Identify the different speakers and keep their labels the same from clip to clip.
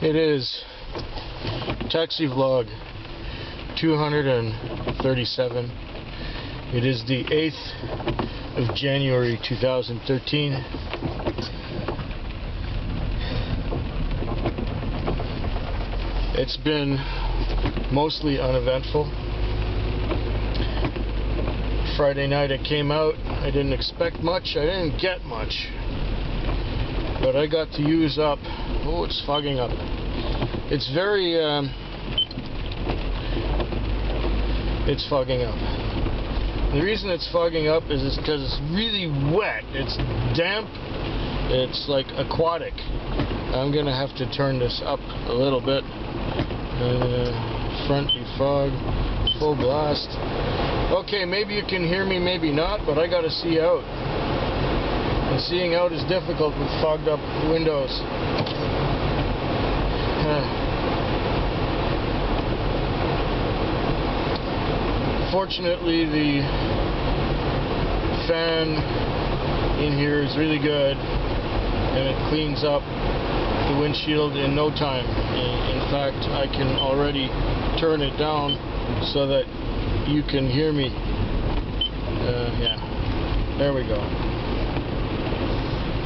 Speaker 1: It is Taxi Vlog 237. It is the 8th of January 2013. It's been mostly uneventful. Friday night I came out. I didn't expect much. I didn't get much. But I got to use up. Oh, it's fogging up. It's very it's fogging up. The reason it's fogging up is because it's really wet. It's damp. It's like aquatic. I'm gonna have to turn this up a little bit. Front defog, full blast. Okay, maybe you can hear me, maybe not, but I gotta see out. And seeing out is difficult with fogged up windows. Fortunately, the fan in here is really good, and it cleans up the windshield in no time. In fact, I can already turn it down so that you can hear me. Yeah, there we go.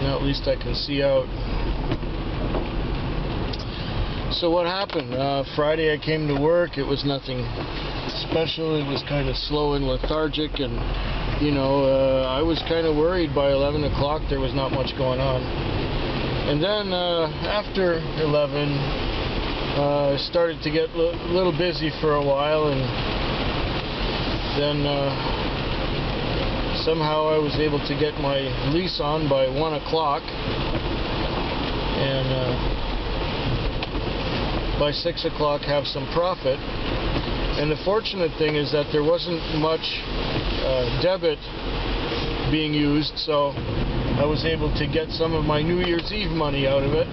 Speaker 1: Now at least I can see out. So what happened? Friday I came to work. It was nothing special. It was kind of slow and lethargic, and you know, I was kind of worried. By 11 o'clock there was not much going on. And then after 11 I started to get a little busy for a while, and then somehow I was able to get my lease on by 1 o'clock, and by 6 o'clock have some profit. And the fortunate thing is that there wasn't much debit being used, so I was able to get some of my New Year's Eve money out of it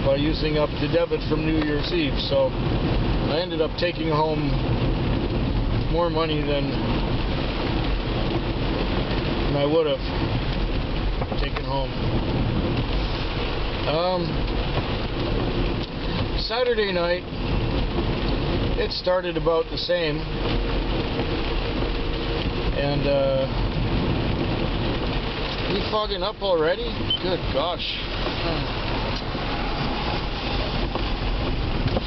Speaker 1: by using up the debit from New Year's Eve. So I ended up taking home more money than I would have taken home. Saturday night, it started about the same, and you fogging up already? Good gosh.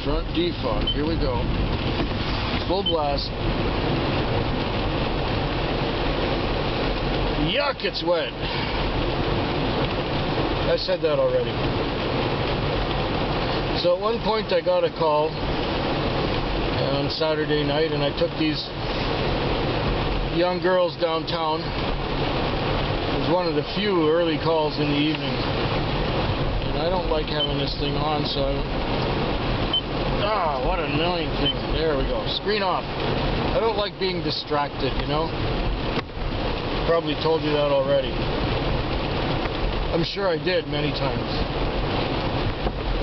Speaker 1: Front defog, here we go. Full blast. Yuck, it's wet. I said that already. So at one point I got a call on Saturday night, and I took these young girls downtown. It was one of the few early calls in the evening, and I don't like having this thing on, so what an annoying thing. There we go, screen off. I don't like being distracted, you know. Probably told you that already. I'm sure I did many times.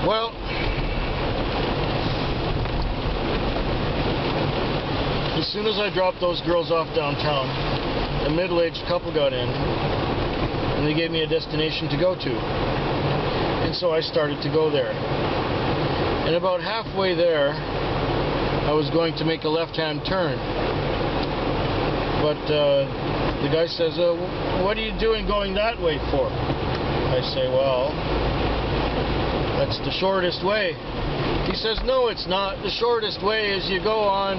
Speaker 1: Well, as soon as I dropped those girls off downtown, a middle-aged couple got in, and they gave me a destination to go to. And so I started to go there. And about halfway there, I was going to make a left-hand turn. But the guy says, what are you doing going that way for? I say, well, that's the shortest way. He says, no, it's not. The shortest way is you go on,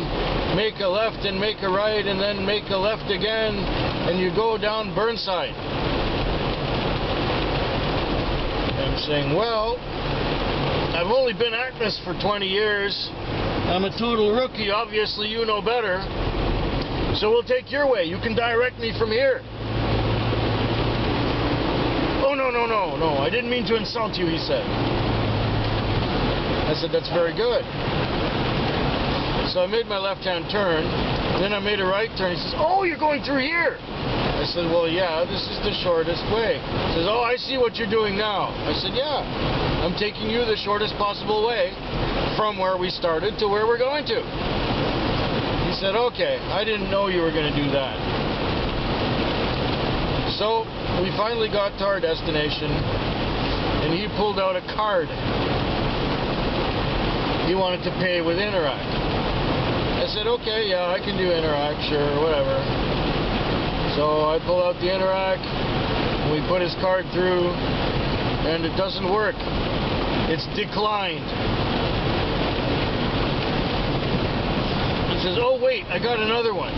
Speaker 1: make a left and make a right, and then make a left again, and you go down Burnside. I'm saying, well, I've only been at this for 20 years. I'm a total rookie. Obviously, you know better. So we'll take your way. You can direct me from here. Oh, no, I didn't mean to insult you, he said. I said, that's very good. So I made my left-hand turn, then I made a right turn. He says, oh, you're going through here. I said, well, yeah, this is the shortest way. He says, oh, I see what you're doing now. I said, yeah, I'm taking you the shortest possible way from where we started to where we're going to. He said, okay, I didn't know you were going to do that. So we finally got to our destination, and he pulled out a card. he wanted to pay with Interac. I said, okay, yeah, I can do Interac, sure, whatever. So I pull out the Interac, we put his card through, and it doesn't work. It's declined. He says, oh wait, I got another one.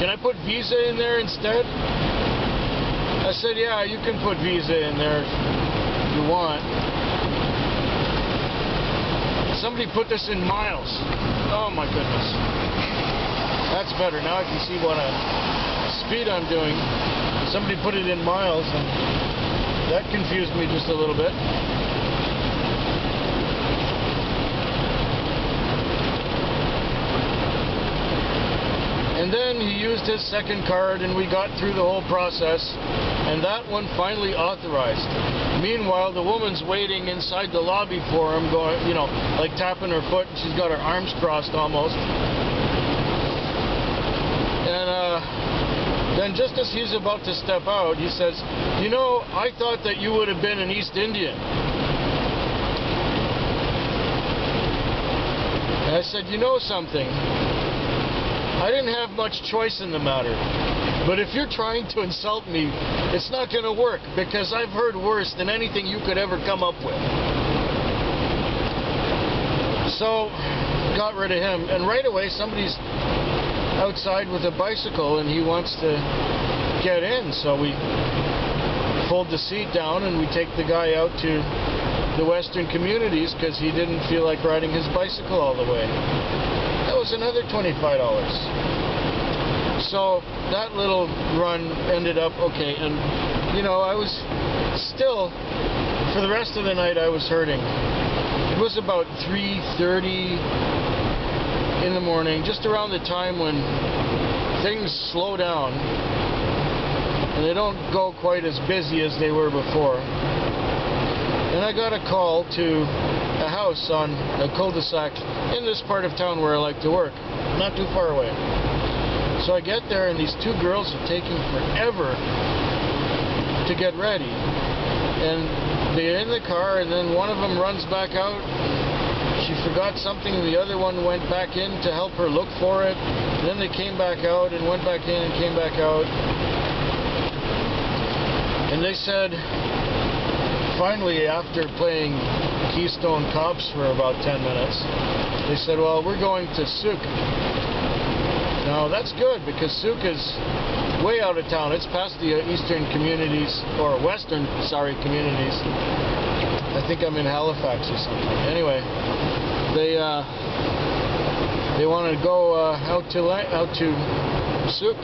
Speaker 1: Can I put Visa in there instead? I said, yeah, you can put Visa in there if you want. Somebody put this in miles. Oh my goodness. That's better. Now I can see what speed I'm doing. Somebody put it in miles, and that confused me just a little bit. And then he used his second card, and we got through the whole process, and that one finally authorized. Meanwhile, the woman's waiting inside the lobby for him, going, you know, like tapping her foot, and she's got her arms crossed almost. And then just as he's about to step out, he says, you know, I thought that you would have been an East Indian. And I said, you know something? I didn't have much choice in the matter, but if you're trying to insult me, it's not going to work, because I've heard worse than anything you could ever come up with. So, got rid of him, and right away somebody's outside with a bicycle and he wants to get in, so we fold the seat down and we take the guy out to the Western Communities because he didn't feel like riding his bicycle all the way. That was another $25. So that little run ended up okay, and you know, I was still, for the rest of the night I was hurting. It was about 3:30 in the morning, just around the time when things slow down and they don't go quite as busy as they were before. And I got a call to a house on a cul-de-sac in this part of town where I like to work, not too far away. So I get there and these two girls are taking forever to get ready. And they're in the car, and then one of them runs back out. She forgot something, and the other one went back in to help her look for it. And then they came back out and went back in and came back out. And they said, finally, after playing Keystone Cops for about 10 minutes, they said, well, we're going to Souk. Now, that's good, because Souk is way out of town. It's past the Eastern Communities, or Western, communities. I think I'm in Halifax or something. Anyway, they wanted to go out to Souk,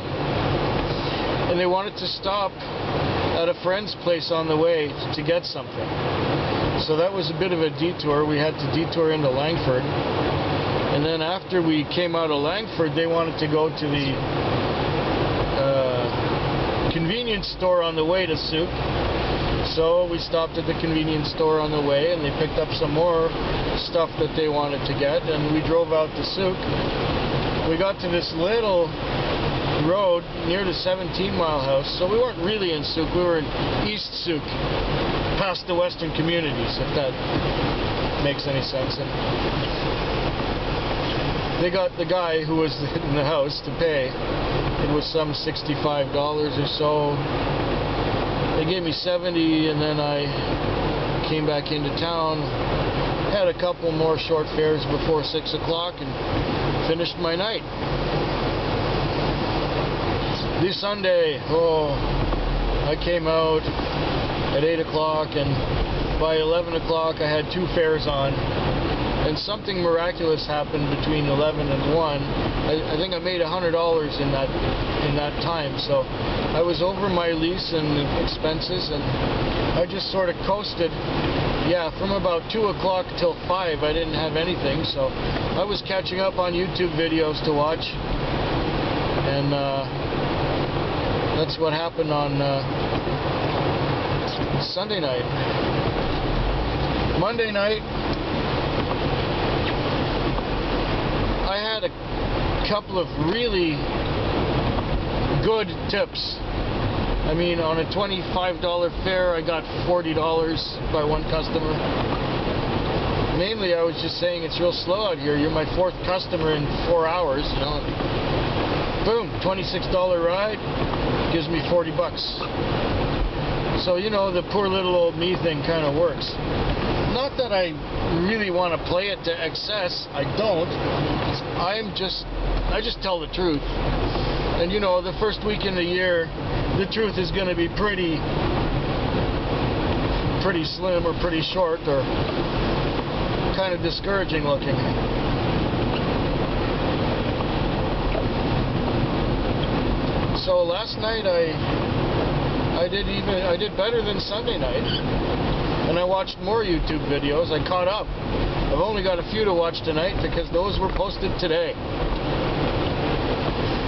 Speaker 1: and they wanted to stop at a friend's place on the way to get something. So that was a bit of a detour. We had to detour into Langford, and then after we came out of Langford, they wanted to go to the convenience store on the way to Souk. So we stopped at the convenience store on the way, and they picked up some more stuff that they wanted to get, and we drove out to Souk. We got to this little road near the 17-mile house, so we weren't really in Souk, we were in East Souk, past the Western Communities, if that makes any sense. And they got the guy who was in the house to pay. It was some $65 or so. They gave me $70, and then I came back into town, had a couple more short fares before 6 o'clock, and finished my night. The Sunday, I came out at 8 o'clock, and by 11 o'clock I had 2 fares on, and something miraculous happened between 11 and 1. I think I made $100 in that time, so I was over my lease and expenses, and I just sort of coasted. Yeah, from about 2 o'clock till 5 I didn't have anything, so I was catching up on YouTube videos to watch, and that's what happened on Sunday night. Monday night, I had a couple of really good tips. I mean, on a $25 fare, I got $40 by one customer. Mainly, I was just saying it's real slow out here. You're my 4th customer in 4 hours, you know. Boom, $26 ride gives me 40 bucks. So, you know, the poor little old me thing kind of works. Not that I really want to play it to excess. I don't. I just tell the truth. And, you know, the first week in the year, the truth is going to be pretty slim or pretty short or kind of discouraging looking. So last night I did better than Sunday night, and I watched more YouTube videos. I caught up. I've only got a few to watch tonight because those were posted today.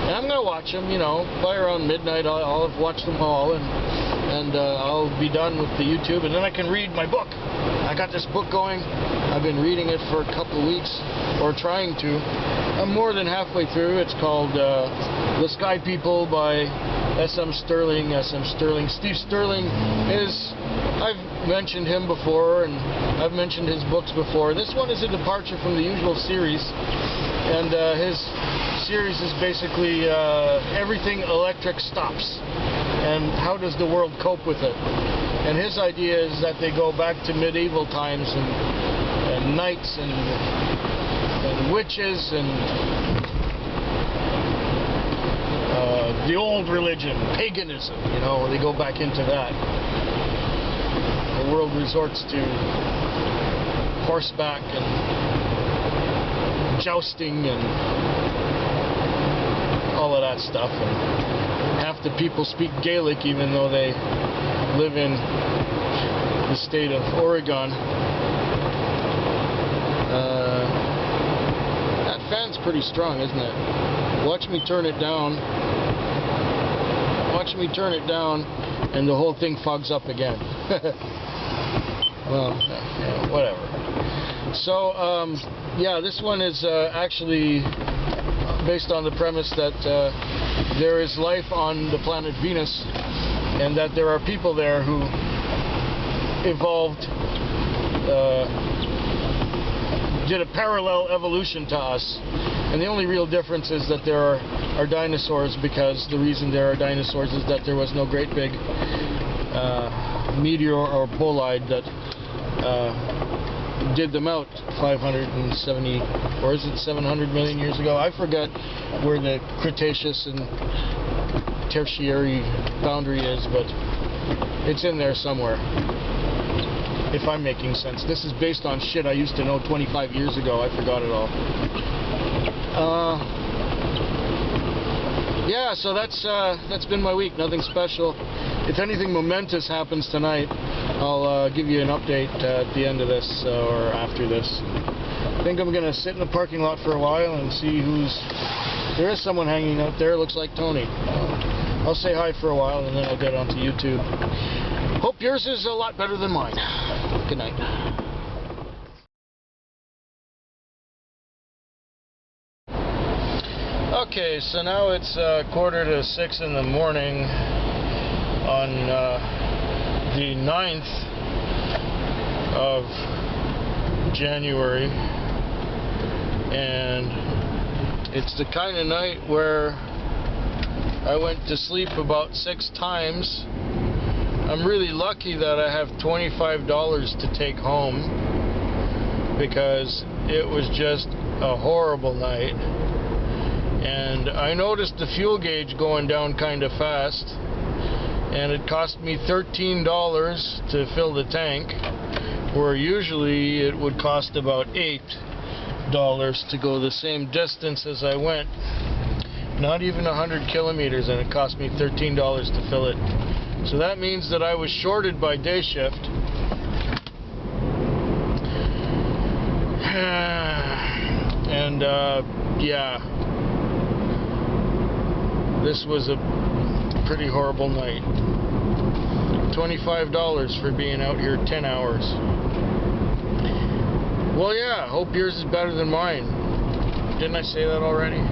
Speaker 1: And I'm gonna watch them, you know, by around midnight. I'll have watched them all, and I'll be done with the YouTube, and then I can read my book. I got this book going. I've been reading it for a couple of weeks, or trying to. I'm more than halfway through. It's called The Sky People by S.M. Stirling. S.M. Stirling. Steve Stirling is, I've mentioned him before, and I've mentioned his books before. This one is a departure from the usual series, and his series is basically everything electric stops, and how does the world cope with it. And his idea is that they go back to medieval times and knights and witches and the old religion, paganism, you know, they go back into that. The world resorts to horseback and jousting and all of that stuff. And half the people speak Gaelic even though they live in the state of Oregon. That fan's pretty strong, isn't it? Watch me turn it down. Watch me turn it down, and the whole thing fogs up again. Well, yeah, whatever. So, yeah, this one is actually based on the premise that there is life on the planet Venus, and that there are people there who evolved, did a parallel evolution to us. And the only real difference is that there are dinosaurs, because the reason there are dinosaurs is that there was no great big meteor or bolide that did them out 570, or is it 700 million years ago? I forget where the Cretaceous and Tertiary boundary is, but it's in there somewhere, if I'm making sense. This is based on shit I used to know 25 years ago. I forgot it all. Yeah, so that's been my week. Nothing special. If anything momentous happens tonight, I'll give you an update at the end of this or after this. I think I'm gonna sit in the parking lot for a while and see who's. There is someone hanging out there. Looks like Tony. I'll say hi for a while and then I'll get onto YouTube. Hope yours is a lot better than mine. Good night. Okay, so now it's 5:45 in the morning on the 9th of January, and it's the kind of night where I went to sleep about 6 times. I'm really lucky that I have $25 to take home, because it was just a horrible night. And I noticed the fuel gauge going down kind of fast, and it cost me $13 to fill the tank, where usually it would cost about $8 to go the same distance as I went. Not even 100 kilometers, and it cost me $13 to fill it. So that means that I was shorted by day shift. And yeah, this was a pretty horrible night. $25 for being out here 10 hours. Well, yeah, hope yours is better than mine. Didn't I say that already?